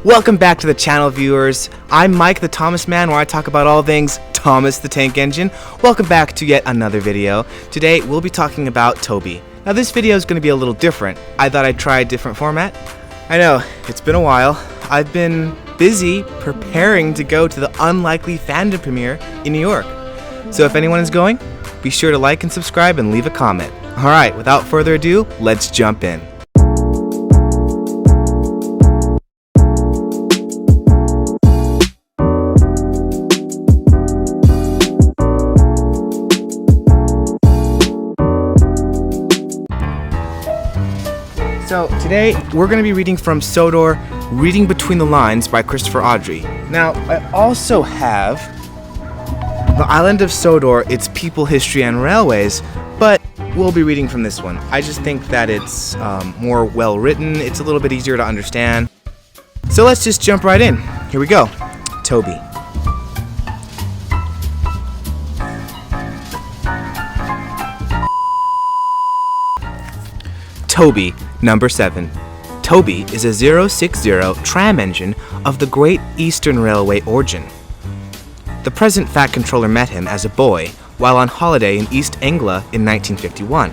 Welcome back to the channel, viewers. I'm Mike, the Thomas Man, where I talk about all things Thomas the Tank Engine. Welcome back to yet another video. Today, we'll be talking about Toby. Now, this video is going to be a little different. I thought I'd try a different format. I know, it's been a while. I've been busy preparing to go to the unlikely fandom premiere in New York. So if anyone is going, be sure to like and subscribe and leave a comment. Alright, without further ado, let's jump in. So today we're going to be reading from Sodor, Reading Between the Lines by Christopher Audrey. Now I also have The Island of Sodor, Its People, History, and Railways, but we'll be reading from this one. I just think that it's more well written, it's a little bit easier to understand. So let's just jump right in. Here we go. Toby. Toby, number 7. Toby is a 060 tram engine of the Great Eastern Railway origin. The present Fat Controller met him as a boy while on holiday in East Anglia in 1951.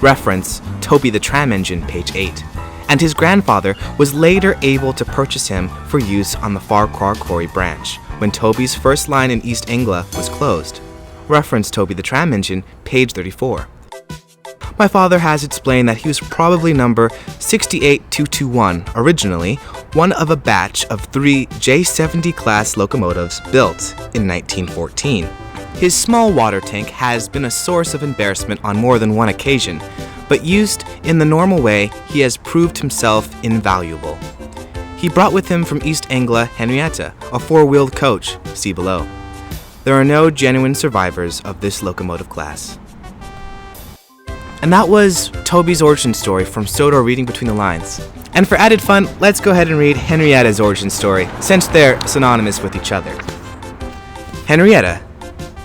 Reference, Toby the Tram Engine, page 8. And his grandfather was later able to purchase him for use on the Farquhar Quarry branch, when Toby's first line in East Anglia was closed. Reference, Toby the Tram Engine, page 34. My father has explained that he was probably number 68221, originally one of a batch of 3 J70 class locomotives built in 1914. His small water tank has been a source of embarrassment on more than one occasion, but used in the normal way, he has proved himself invaluable. He brought with him from East Anglia Henrietta, a 4-wheeled coach, see below. There are no genuine survivors of this locomotive class. And that was Toby's origin story from Sodor, Reading Between the Lines. And for added fun, let's go ahead and read Henrietta's origin story, since they're synonymous with each other. Henrietta.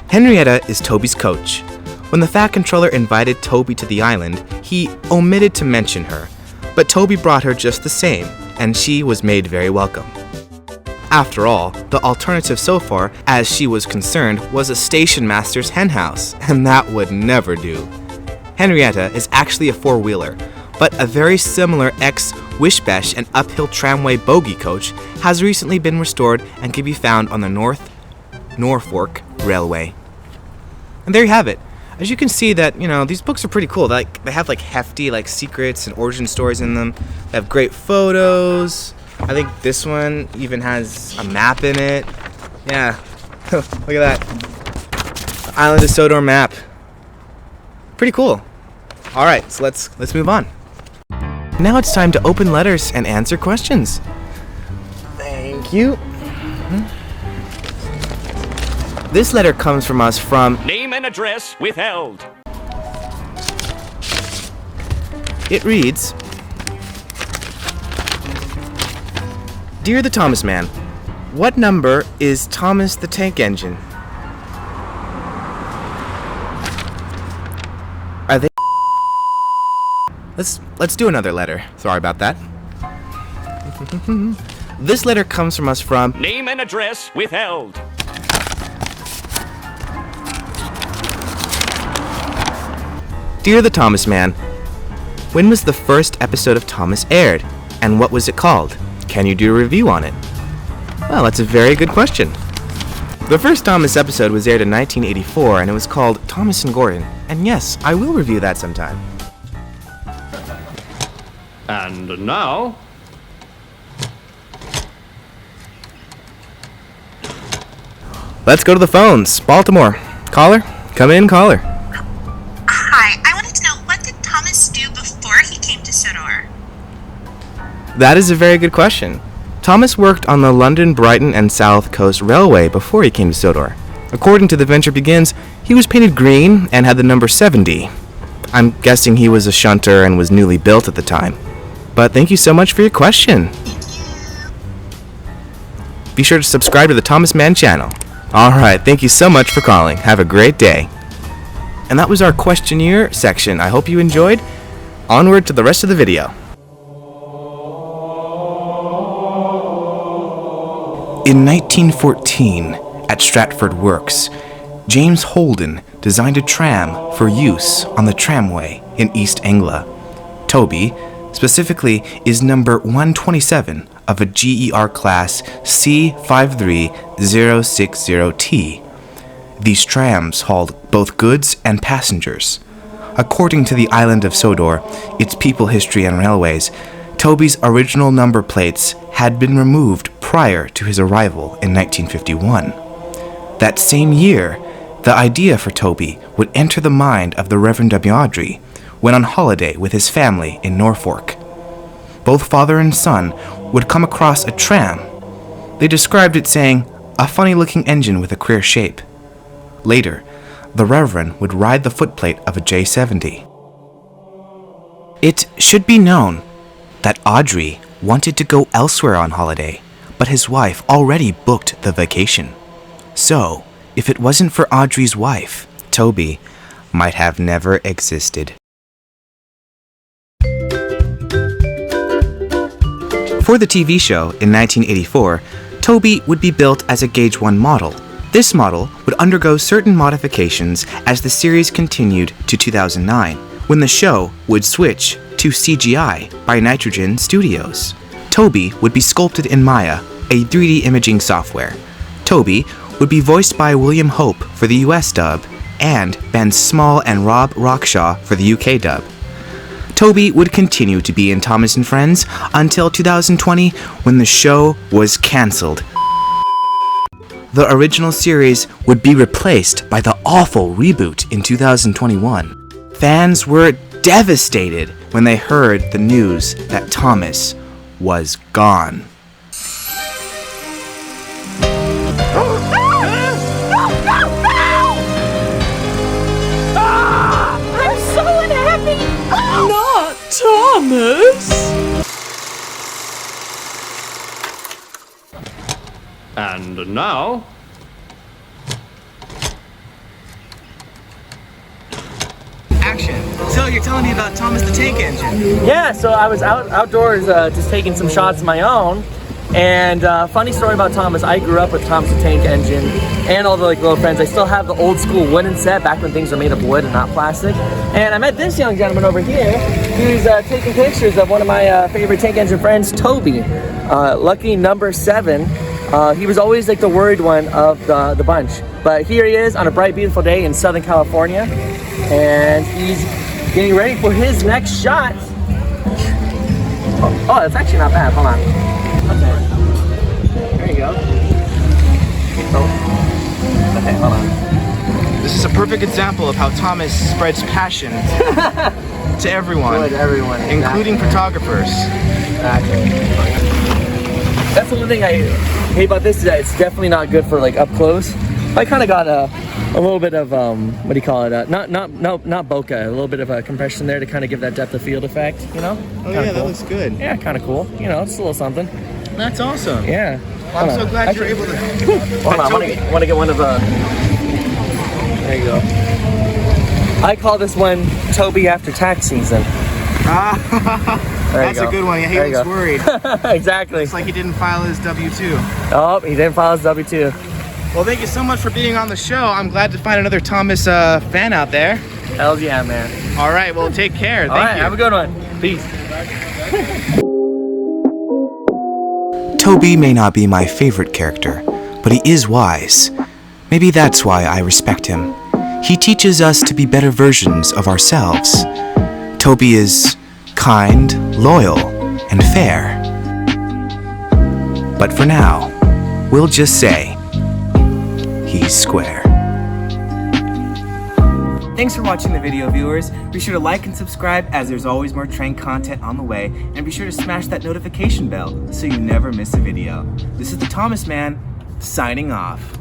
Henrietta is Toby's coach. When the Fat Controller invited Toby to the island, he omitted to mention her, but Toby brought her just the same, and she was made very welcome. After all, the alternative so far, as she was concerned, was a station master's henhouse, and that would never do. Henrietta is actually a 4-wheeler, but a very similar ex-Wishbesh and uphill tramway bogie coach has recently been restored and can be found on the North Norfolk Railway. And there you have it. As you can see that, these books are pretty cool. They have hefty secrets and origin stories in them. They have great photos. I think this one even has a map in it. Yeah, look at that. The Island of Sodor map. Pretty cool. Alright, so let's move on. Now it's time to open letters and answer questions. Thank you. This letter comes from us from... Name and address withheld. It reads... Dear the Thomas Man, what number is Thomas the Tank Engine? Are they... Let's do another letter. Sorry about that. This letter comes from us from... Name and address withheld. Dear the Thomas Man, when was the first episode of Thomas aired, and what was it called? Can you do a review on it? Well, that's a very good question. The first Thomas episode was aired in 1984, and it was called Thomas and Gordon. And yes, I will review that sometime. And now... Let's go to the phones. Baltimore. Caller? Come in, caller. Hi, I wanted to know, what did Thomas do before he came to Sodor? That is a very good question. Thomas worked on the London, Brighton, and South Coast Railway before he came to Sodor. According to The Venture Begins, he was painted green and had the number 70. I'm guessing he was a shunter and was newly built at the time. But thank you so much for your question. Be sure to subscribe to the Thomas Man channel. Alright, thank you so much for calling. Have a great day. And that was our questionnaire section. I hope you enjoyed. Onward to the rest of the video. In 1914, at Stratford Works, James Holden designed a tram for use on the tramway in East Anglia. Toby, specifically, is number 127 of a GER class C53060T. These trams hauled both goods and passengers. According to the island of Sodor, its people history and railways, Toby's original number plates had been removed prior to his arrival in 1951. That same year, the idea for Toby would enter the mind of the Reverend W. Audrey when on holiday with his family in Norfolk. Both father and son would come across a tram. They described it saying, "a funny-looking engine with a queer shape." Later, the Reverend would ride the footplate of a J70. It should be known that Audrey wanted to go elsewhere on holiday, but his wife already booked the vacation. So, if it wasn't for Audrey's wife, Toby might have never existed. For the TV show in 1984, Toby would be built as a Gauge 1 model. This model would undergo certain modifications as the series continued to 2009, when the show would switch to CGI by Nitrogen Studios. Toby would be sculpted in Maya, a 3D imaging software. Toby would be voiced by William Hope for the US dub, and Ben Small and Rob Rockshaw for the UK dub. Toby would continue to be in Thomas and Friends until 2020, when the show was cancelled. The original series would be replaced by the awful reboot in 2021. Fans were devastated when they heard the news that Thomas was gone. I'm so unhappy! Not Thomas! And now, Action. So you're telling me about Thomas the Tank Engine? Yeah, so I was outdoors just taking some shots of my own. And funny story about Thomas, I grew up with Thomas the Tank Engine and all the little friends. I still have the old school wooden set back when things were made of wood and not plastic. And I met this young gentleman over here. He was taking pictures of one of my favorite tank engine friends, Toby. Lucky number 7. He was always like the worried one of the bunch. But here he is on a bright, beautiful day in Southern California. And he's getting ready for his next shot. Oh, that's actually not bad. Hold on. Okay. There you go. Oh. Okay, hold on. This is a perfect example of how Thomas spreads passion to everyone, including photographers. Exactly. That's the one thing I hate about this, is that it's definitely not good for like up close. I kind of got a little bit of what do you call it? Not bokeh, a little bit of a compression there to kind of give that depth of field effect. You know? Oh Kinda yeah, cool. that looks good. Yeah, kind of cool. You know, it's a little something. That's awesome. Yeah. Well, I'm so glad you're able to. Hold on, I want to get one of the. There you go. I call this one Toby after tax season. That's a good one. Yeah, he looks worried. Exactly. It's like he didn't file his W-2. Oh, he didn't file his W-2. Well, thank you so much for being on the show. I'm glad to find another Thomas fan out there. Hells yeah, man. All right, well, take care. All right, have a good one. Peace. Toby may not be my favorite character, but he is wise. Maybe that's why I respect him. He teaches us to be better versions of ourselves. Toby is kind, loyal, and fair. But for now, we'll just say he's square. Thanks for watching the video, viewers. Be sure to like and subscribe, as there's always more train content on the way, and be sure to smash that notification bell so you never miss a video. This is the Thomas Man, signing off.